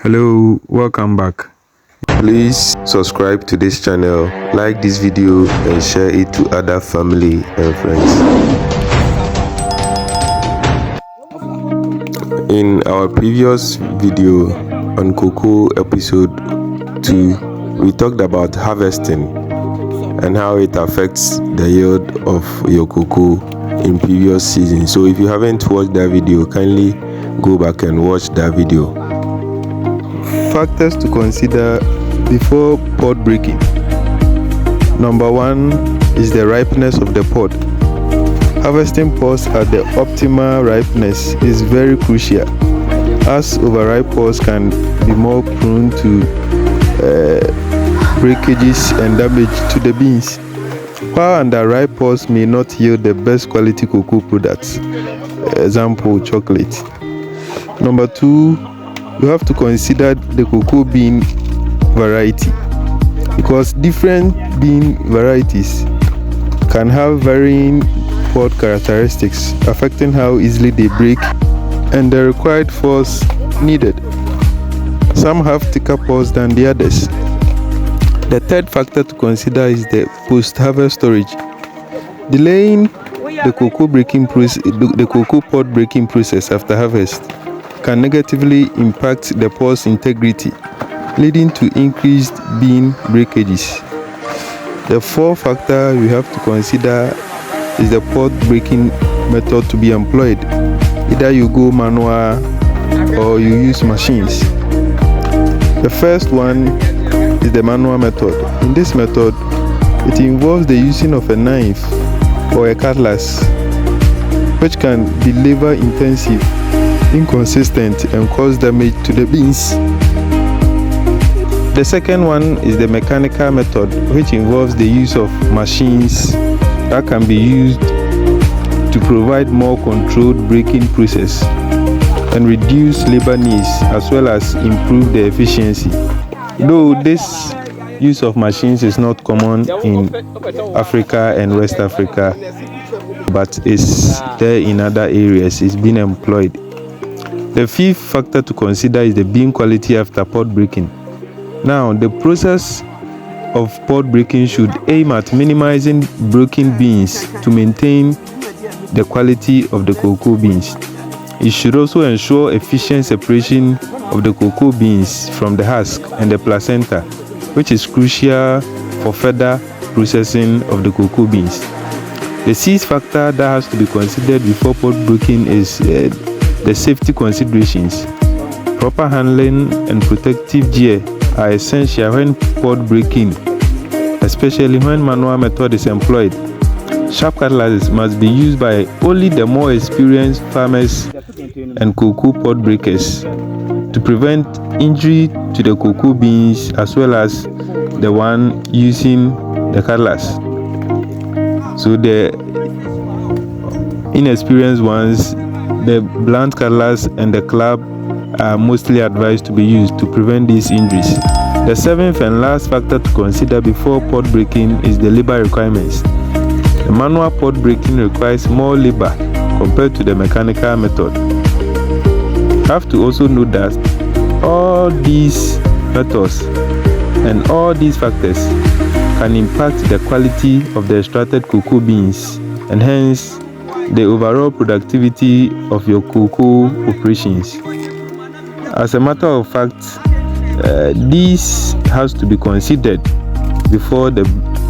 Hello, welcome back. Please subscribe to this channel, like this video and share it to other family and friends. In our previous video on cocoa episode 2, we talked about harvesting and how it affects the yield of your cocoa in previous season. So if you haven't watched that video, kindly go back and watch that video. Factors to consider before pod breaking. Number 1 is the ripeness of the pod. Harvesting pods at the optimal ripeness is very crucial, as overripe pods can be more prone to breakages and damage to the beans, while underripe pods may not yield the best quality cocoa products, example chocolate. Number 2, you have to consider the cocoa bean variety, because different bean varieties can have varying pod characteristics, affecting how easily they break and the required force needed. Some have thicker pods than the others. The third factor to consider is the post-harvest storage. Delaying the cocoa pod breaking process after harvest can negatively impact the pod's integrity, leading to increased bean breakages. The fourth factor we have to consider is the pod breaking method to be employed. Either you go manual or you use machines. The first one is the manual method. In this method, it involves the using of a knife or a cutlass, which can be labor intensive, inconsistent, and cause damage to the beans. The second one is the mechanical method, which involves the use of machines that can be used to provide more controlled breaking process and reduce labor needs, as well as improve the efficiency. Though this use of machines is not common in Africa and West Africa, but is there in other areas, it's being employed. The fifth factor to consider is the bean quality after pod breaking. Now, the process of pod breaking should aim at minimizing broken beans to maintain the quality of the cocoa beans. It should also ensure efficient separation of the cocoa beans from the husk and the placenta, which is crucial for further processing of the cocoa beans. The sixth factor that has to be considered before pod breaking is the safety considerations. Proper handling and protective gear are essential when pod breaking, especially when manual method is employed. Sharp cutlasses must be used by only the more experienced farmers and cocoa pod breakers to prevent injury to the cocoa beans, as well as the one using the cutlass. So the inexperienced ones, the blunt cutlass and the club are mostly advised to be used to prevent these injuries. The seventh and last factor to consider before pod breaking is the labor requirements. The manual pod breaking requires more labor compared to the mechanical method. You have to also note that all these methods and all these factors can impact the quality of the extracted cocoa beans and hence the overall productivity of your cocoa operations. As a matter of fact, this has to be considered before the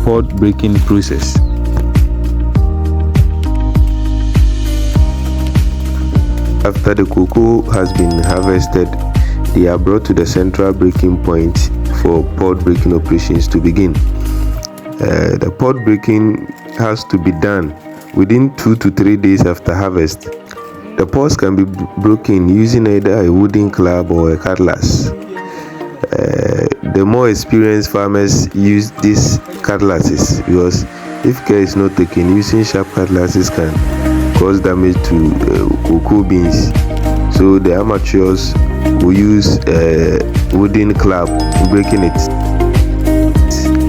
pod breaking process. After the cocoa has been harvested, they are brought to the central breaking point for pod breaking operations to begin. The pod breaking has to be done within 2 to 3 days after harvest. The pods can be broken using either a wooden club or a cutlass. The more experienced farmers use these cutlasses, because if care is not taken, using sharp cutlasses can cause damage to cocoa beans. So the amateurs will use a wooden club in breaking it.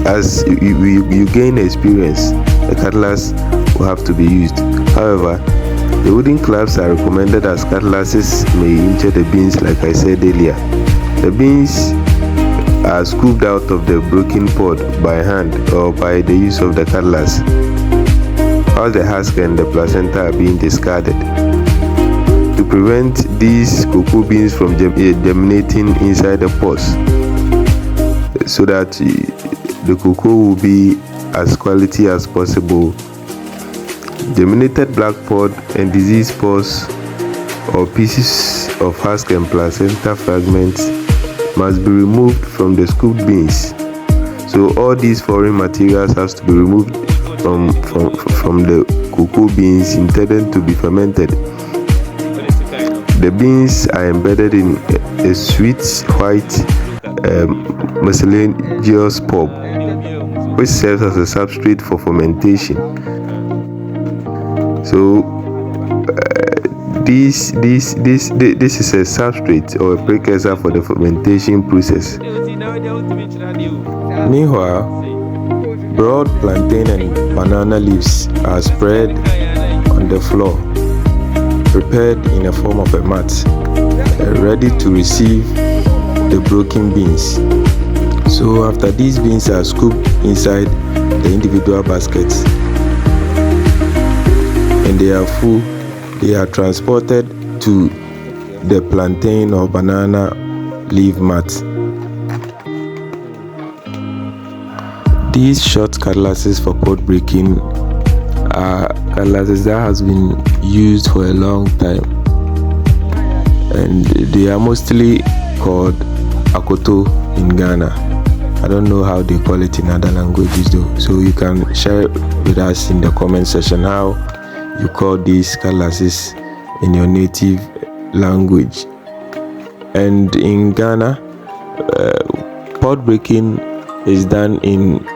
As you gain experience, a cutlass will have to be used. However, the wooden clubs are recommended as cutlasses may injure the beans, like I said earlier. The beans are scooped out of the broken pod by hand or by the use of the cutlass, while the husk and the placenta are being discarded. To prevent these cocoa beans from germinating inside the pods, so that the cocoa will be as quality as possible, germinated black pod and diseased spores or pieces of husk and placenta fragments must be removed from the scooped beans. So all these foreign materials has to be removed from the cocoa beans intended to be fermented. The beans are embedded in a sweet white mucilaginous pulp, which serves as a substrate for fermentation. So this is a substrate or a precursor for the fermentation process. Meanwhile, broad plantain and banana leaves are spread on the floor, prepared in a form of a mat, ready to receive the broken beans. So after these beans are scooped inside the individual baskets and they are full, they are transported to the plantain or banana leaf mat. These short cutlasses for pod breaking are cutlasses that has been used for a long time, and they are mostly called akoto in Ghana. I don't know how they call it in other languages though, so you can share with us in the comment section how you call these cutlasses in your native language. And in Ghana, pod breaking is done in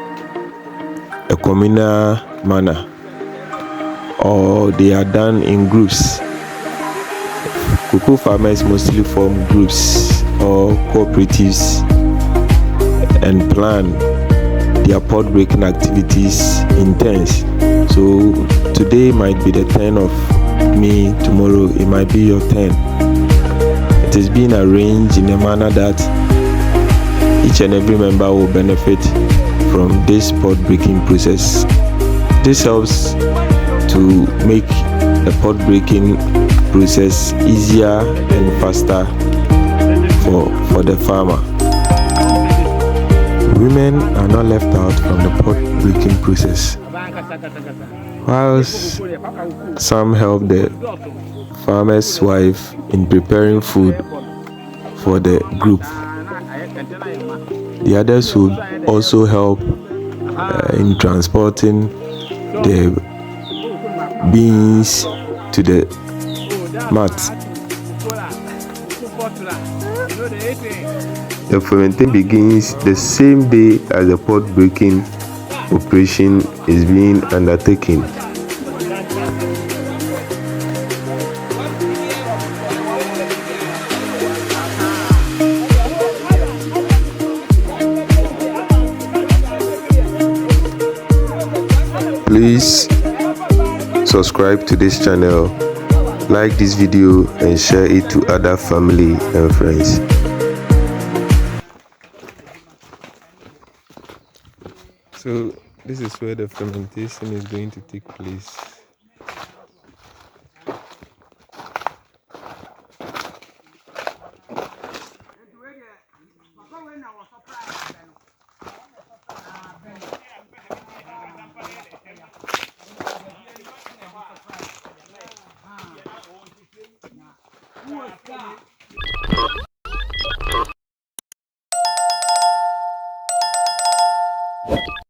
a communal manner, or they are done in groups. Cocoa farmers mostly form groups or cooperatives and plan their pod breaking activities in turns. So today might be the turn of me, tomorrow it might be your turn. It is being arranged in a manner that each and every member will benefit from this pod breaking process. This helps to make the pod breaking process easier and faster for the farmer. Women are not left out from the pod breaking process. Whilst some help the farmer's wife in preparing food for the group, the others will also help in transporting the beans to the mat. The fermentation begins the same day as the pod breaking operation is being undertaken. Please subscribe to this channel, like this video and share it to other family and friends. So this is where the fermentation is going to take place.